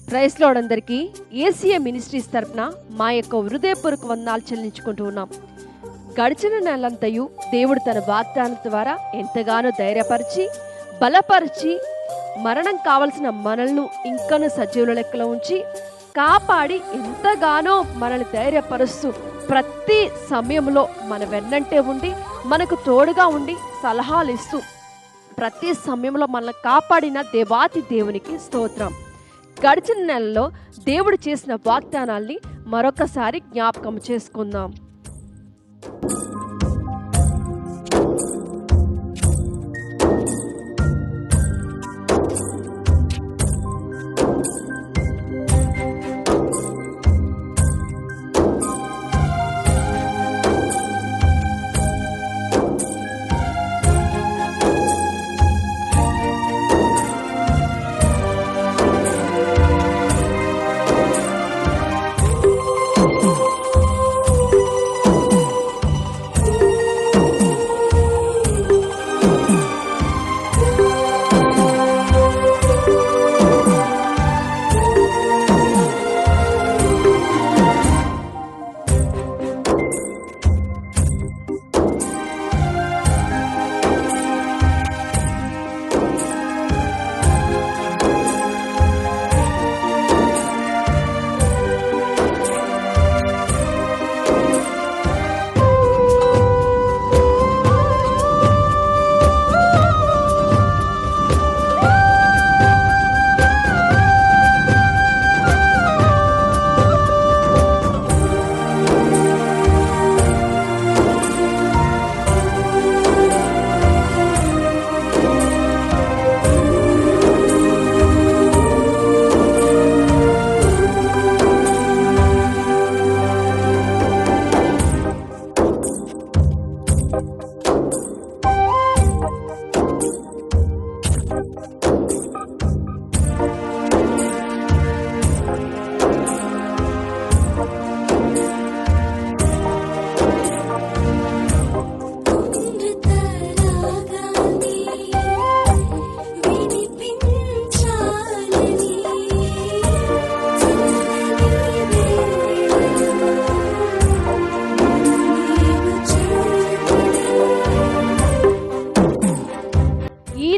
Praise lord అందరికీ ACA ministries తరపున మా యొక్క హృదయపూర్వక వందనాలు చెల్లించుకుంటూ ఉన్నాం. గడిచిన నెలంతయు దేవుడు తన వాగ్దానం ద్వారా ఎంతగానో ధైర్యపరిచి బలపరిచి మరణం కావలసిన మనల్ని ఇంకను సజీవుల లెక్కలో ఉంచి కాపాడి ఎంతగానో మనల్ని ధైర్యపరుస్తూ ప్రతి సమయంలో మన వెన్నంటే ఉండి మనకు తోడుగా ఉండి సలహాలు ఇస్తూ ప్రతి సమయంలో మనల్ని కాపాడిన దేవాతి దేవునికి స్తోత్రం. గడిచిన నెలలో దేవుడు చేసిన వాగ్దానాల్ని మరొకసారి జ్ఞాపకం చేసుకుందాం.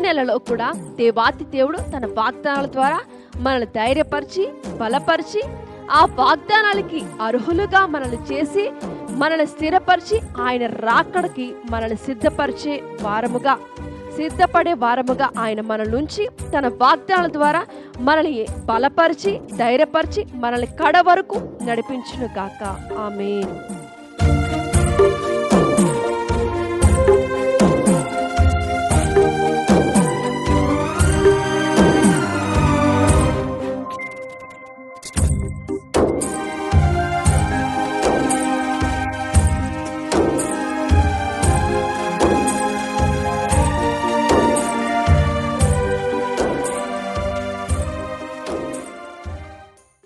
నెలలో కూడా దేవాతి దేవుడు తన వాగ్దానాల ద్వారా మనల్ని ధైర్యపరిచి బలపరిచి ఆ వాగ్దానాలకి అర్హులుగా మనల్ని చేసి మనల్ని స్థిరపరిచి ఆయన రాకడకి మనల్ని సిద్ధపడే వారముగా ఆయన మన నుంచి తన వాగ్దానాల ద్వారా మనల్ని బలపరిచి ధైర్యపరిచి మనల్ని కడ వరకు నడిపించును గాక. ఆమేన్.